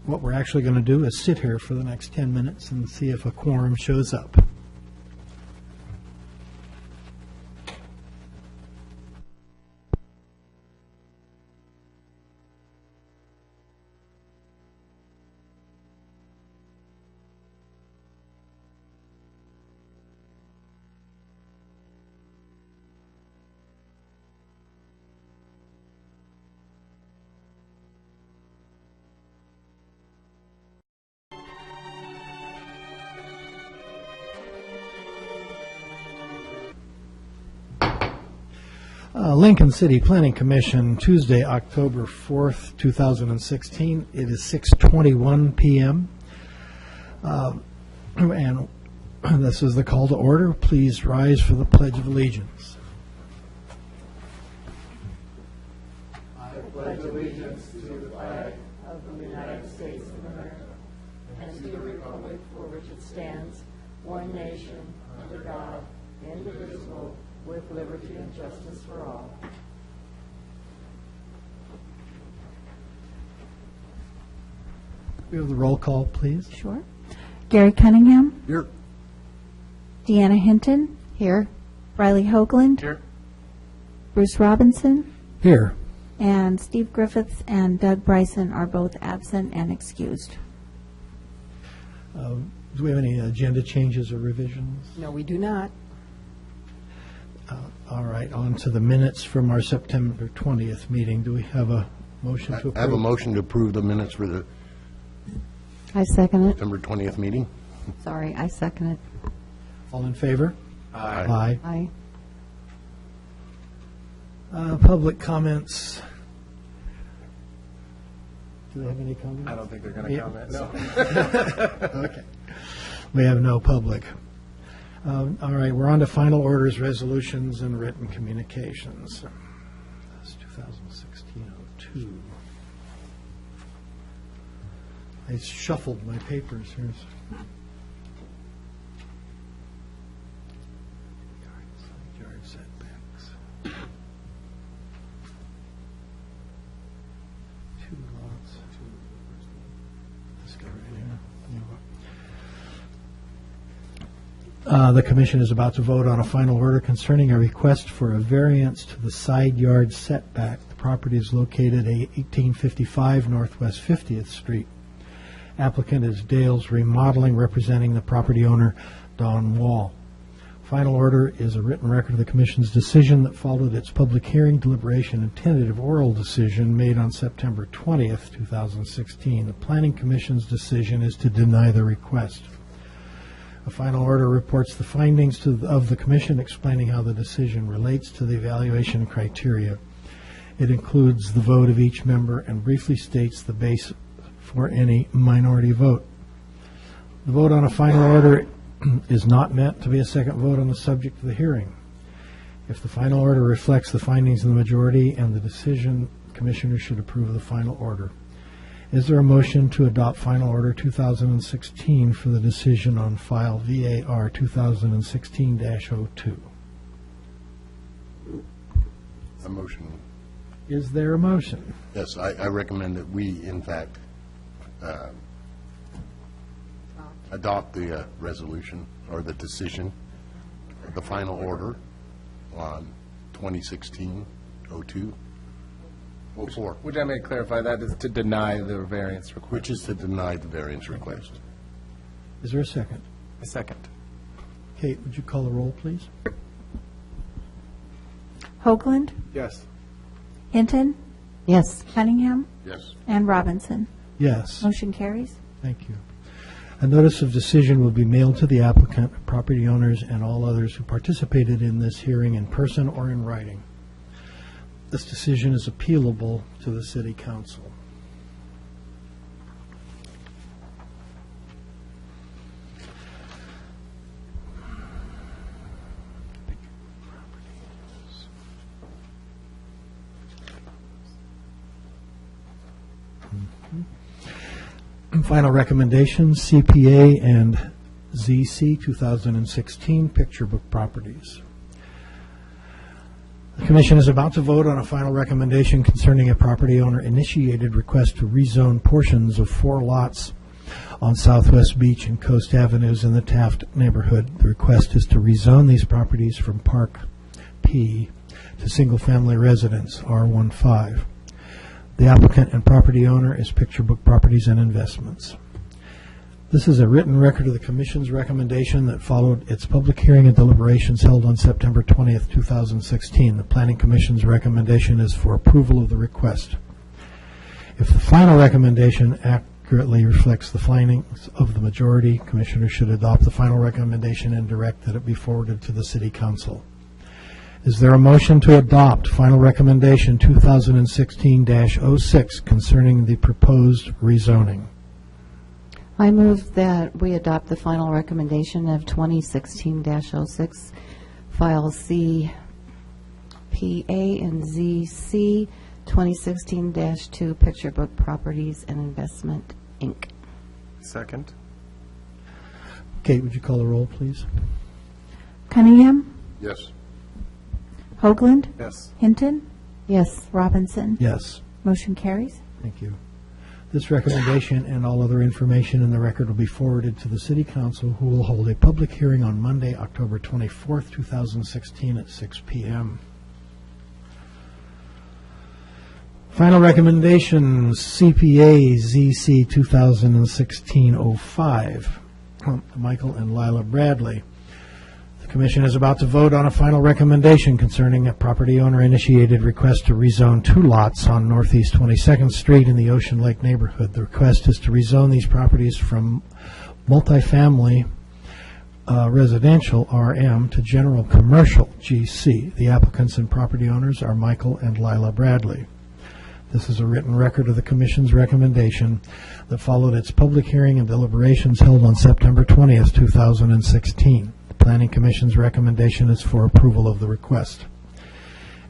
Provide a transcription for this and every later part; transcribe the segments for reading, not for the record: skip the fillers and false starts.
What we're actually going to do is sit here for the next 10 minutes and see if a quorum shows up. Lincoln City Planning Commission, Tuesday, October 4th, 2016. It is 6:21 p.m. And this is the call to order. Please rise for the Pledge of Allegiance. I pledge allegiance to the flag of the United States of America and to the republic for which it stands, one nation, under God, indivisible, with liberty and justice for all. We have the roll call, please. Sure. Gary Cunningham. Here. Deanna Hinton. Here. Riley Hoagland. Here. Bruce Robinson. Here. And Steve Griffiths and Doug Bryson are both absent and excused. Do we have any agenda changes or revisions? No, we do not. All right, on to the minutes from our September 20th meeting. Do we have a motion to approve? I have a motion to approve the minutes for the I second it. September 20th meeting. Sorry, I second it. All in favor? Aye. Aye. Aye. Public comments. Do they have any comments? I don't think they're going to comment, no. Okay. We have no public. All right, we're on to final orders, resolutions, and written communications. That's 2016-02. I shuffled my papers here. Yard setbacks. Two lots. This guy right here. The commission is about to vote on a final order concerning a request for a variance to the side yard setback. The property is located at 1855 Northwest 50th Street. Applicant is Dale's Remodeling, representing the property owner, Don Wall. Final order is a written record of the commission's decision that followed its public hearing, deliberation, and tentative oral decision made on September 20th, 2016. The Planning Commission's decision is to deny the request. A final order reports the findings of the commission, explaining how the decision relates to the evaluation criteria. It includes the vote of each member and briefly states the base for any minority vote. The vote on a final order is not meant to be a second vote on the subject of the hearing. If the final order reflects the findings of the majority and the decision, commissioners should approve the final order. Is there a motion to adopt final order 2016 for the decision on file VAR 2016-02? A motion. Is there a motion? Yes, I recommend that we, in fact, adopt the resolution or the decision, the final order on 2016-02. 04. Which I may clarify, that is to deny the variance request. Which is to deny the variance request. Is there a second? A second. Kate, would you call the roll, please? Hoagland. Yes. Hinton. Yes. Cunningham. Yes. And Robinson. Yes. Motion carries. Thank you. A notice of decision will be mailed to the applicant, property owners, and all others who participated in this hearing in person or in writing. This decision is appealable to the City Council. Final recommendations, CPA and ZC 2016 picture book properties. The Commission is about to vote on a final recommendation concerning a property owner-initiated request to rezone portions of 4 lots on Southwest Beach and Coast Avenues in the Taft neighborhood. The request is to rezone these properties from Park P to single-family residence, R15. The applicant and property owner is Picture Book Properties and Investments. This is a written record of the Commission's recommendation that followed its public hearing and deliberations held on September 20th, 2016. The Planning Commission's recommendation is for approval of the request. If the final recommendation accurately reflects the findings of the majority, Commissioners should adopt the final recommendation and direct that it be forwarded to the City Council. Is there a motion to adopt final recommendation 2016-06 concerning the proposed rezoning? I move that we adopt the final recommendation of 2016-06, files C, P, A, and Z, C, 2016-2, Picture Book Properties and Investment, Inc. Second. Kate, would you call the roll, please? Cunningham, Yes. Hoagland, Yes. Hinton, Yes. Robinson. Yes. Motion carries. Thank you. This recommendation and all other information in the record will be forwarded to the City Council, who will hold a public hearing on Monday, October 24th, 2016 at 6 p.m. Final recommendations, CPA ZC 2016-05, Michael and Lila Bradley. The Commission is about to vote on a final recommendation concerning a property owner-initiated request to rezone 2 lots on Northeast 22nd Street in the Ocean Lake neighborhood. The request is to rezone these properties from multifamily residential, RM, to general commercial, GC. The applicants and property owners are Michael and Lila Bradley. This is a written record of the Commission's recommendation that followed its public hearing and deliberations held on September 20th, 2016. The Planning Commission's recommendation is for approval of the request.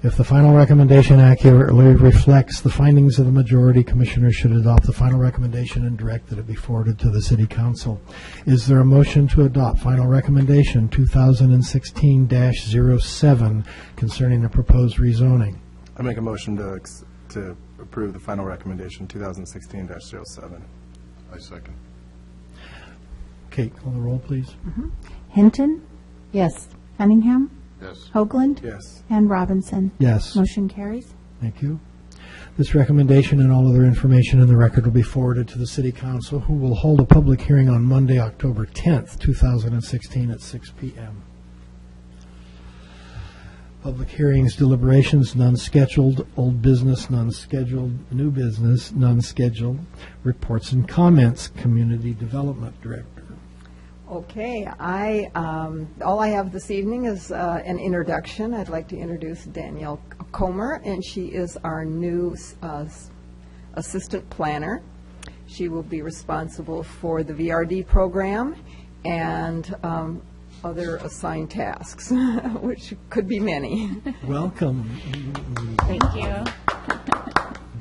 If the final recommendation accurately reflects the findings of the majority, Commissioners should adopt the final recommendation and direct that it be forwarded to the City Council. Is there a motion to adopt final recommendation 2016-07 concerning the proposed rezoning? I make a motion to approve the final recommendation 2016-07. I second. Kate, call the roll, please. Hinton, Yes. Cunningham, Yes. Hoagland, Yes. and Robinson. Yes. Motion carries. Thank you. This recommendation and all other information in the record will be forwarded to the City Council, who will hold a public hearing on Monday, October 10th, 2016 at 6 p.m. Public hearings, deliberations, none scheduled. Old business, none scheduled. New business, none scheduled. Reports and comments, Community Development Director. Okay, all I have this evening is an introduction. I'd like to introduce Danielle Comer, and she is our new assistant planner. She will be responsible for the VRD program and other assigned tasks, which could be many. Welcome. Thank you.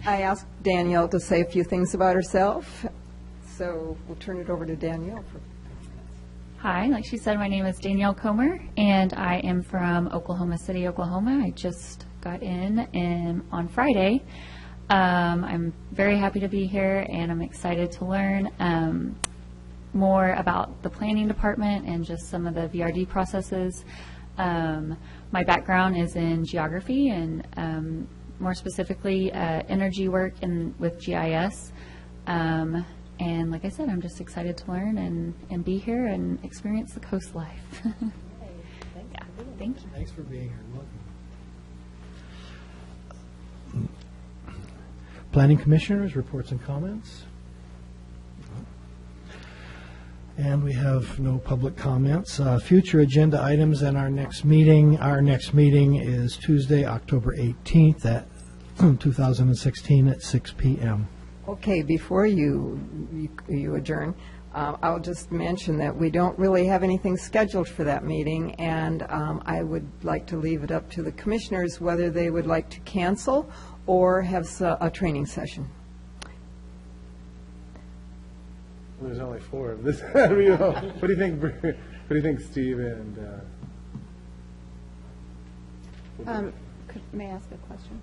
I asked Danielle to say a few things about herself, so we'll turn it over to Danielle. Hi, like she said, my name is Danielle Comer, and I am from Oklahoma City, Oklahoma. I just got in on Friday. I'm very happy to be here, and I'm excited to learn more about the planning department and just some of the VRD processes. My background is in geography and more specifically energy work and with GIS. And like I said, I'm just excited to learn and be here and experience the coast life. Yeah, thank you. Thanks for being here. Welcome. Planning Commissioners, reports and comments? And we have no public comments. Future agenda items and our next meeting. Our next meeting is Tuesday, October 18th at 2016 at 6 p.m. Okay, before you adjourn, I'll just mention that we don't really have anything scheduled for that meeting, and I would like to leave it up to the commissioners whether they would like to cancel or have a training session. There's only 4 of this. What do you think? What do you think, Steve and? May I ask a question?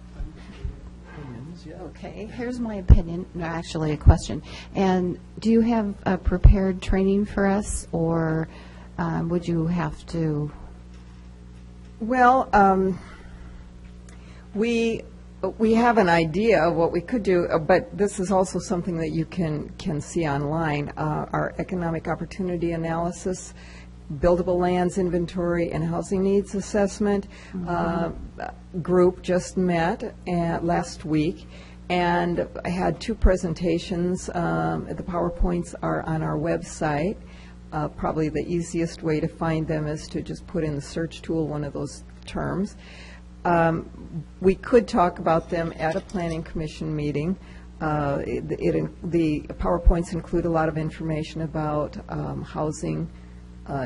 Opinions, yeah. Okay, here's my opinion, no, actually a question. And do you have a prepared training for us, or would you have to? Well, we have an idea of what we could do, but this is also something that you can see online. Our economic opportunity analysis, buildable lands inventory, and housing needs assessment group just met last week, and I had 2 presentations. The PowerPoints are on our website. Probably the easiest way to find them is to just put in the search tool one of those terms. We could talk about them at a planning commission meeting. The PowerPoints include a lot of information about housing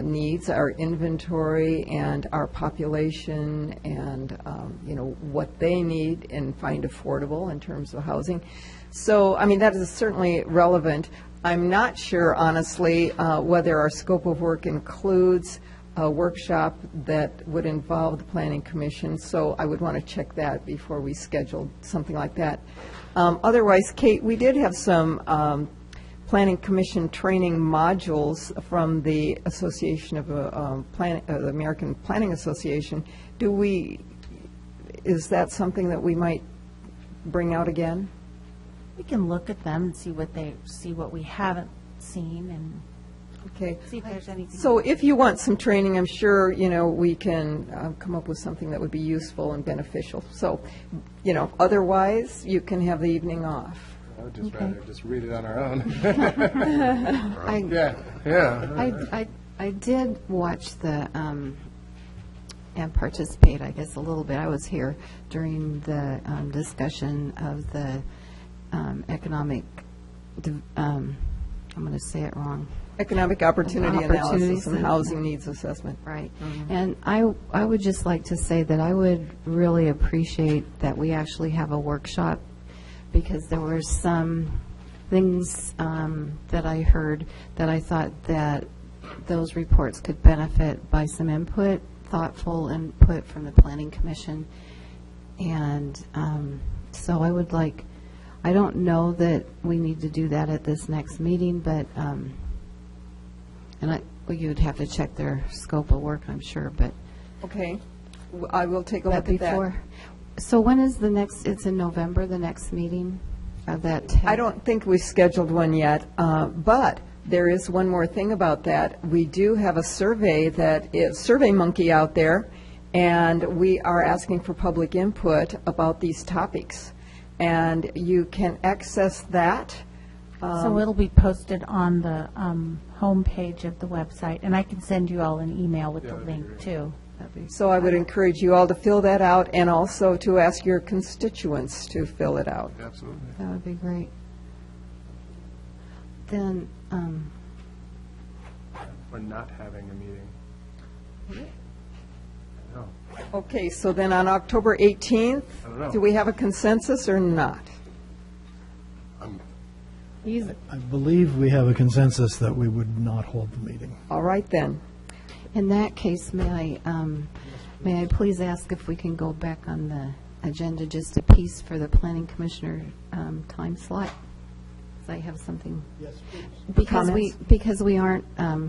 needs, our inventory, and our population, and what they need and find affordable in terms of housing. So, I mean, that is certainly relevant. I'm not sure, honestly, whether our scope of work includes a workshop that would involve the Planning Commission, so I would want to check that before we schedule something like that. Otherwise, Kate, we did have some Planning Commission training modules from the Association of the American Planning Association. Is that something that we might bring out again? We can look at them and see what we haven't seen, and Okay. see if there's anything. So if you want some training, I'm sure, we can come up with something that would be useful and beneficial. So, otherwise, you can have the evening off. I would just rather just read it on our own. Yeah. I did watch the, and participate, I guess, a little bit. I was here during the discussion of the economic, I'm going to say it wrong. Economic opportunity analysis Opportunities and and- housing needs assessment. Right. And I would just like to say that I would really appreciate that we actually have a workshop, because there were some things that I heard that I thought that those reports could benefit by some input, thoughtful input from the Planning Commission. And so I would like, I don't know that we need to do that at this next meeting, but, well, you'd have to check their scope of work, I'm sure, but. Okay. I will take a But look at that. before, so when is the next, it's in November, the next meeting of that? I don't think we scheduled one yet, but there is one more thing about that. We do have a survey that is SurveyMonkey out there, and we are asking for public input about these topics. And you can access that. So it'll be posted on the homepage of the website, and I can send you all an email with the link, too. So I would encourage you all to fill that out, and also to ask your constituents to fill it out. Absolutely. That would be great. Then, We're not having a meeting. No. Okay, so then on October 18th, I don't know. do we have a consensus or not? I believe we have a consensus that we would not hold the meeting. All right, then. in that case, may I please ask if we can go back on the agenda just a piece for the planning commissioner time slot? Because I have something. Yes, please. Because we aren't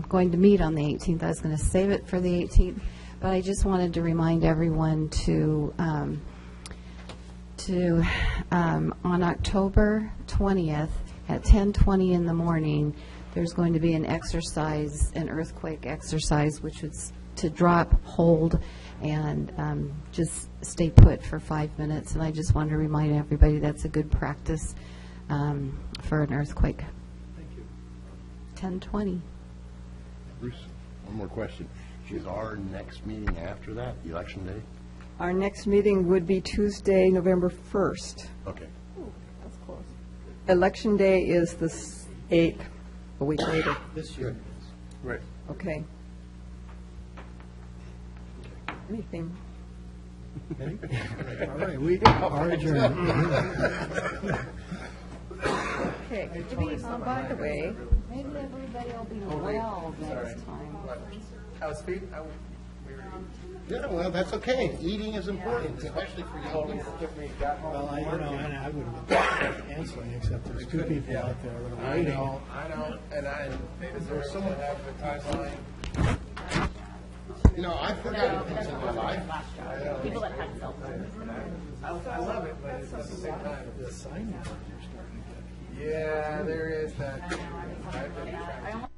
going to meet on the 18th, I was going to save it for the 18th, but I just wanted to remind everyone to on October 20th at 10:20 in the morning, there's going to be an exercise, an earthquake exercise, which is to drop, hold, and just stay put for 5 minutes. And I just want to remind everybody that's a good practice for an earthquake. Thank you. 10:20. Bruce, one more question. Is our next meeting after that, election day? Our next meeting would be Tuesday, November 1st. Okay. That's close. Election day is the 8th, a week later. This year. Right. Okay. Anything? All right, we are adjourned. Okay. By the way, Maybe everybody will be well next time. I was Yeah, well, that's okay. Eating is important, especially for young people. Well, and I would have been answering, except there's two people out there that are waiting. I know, and there's someone have the timeline. You know, I've forgotten things in my life. People that had cell phones. I love it, but it's at the same time. The sign you're starting to get. Yeah, there is that. I've been trying to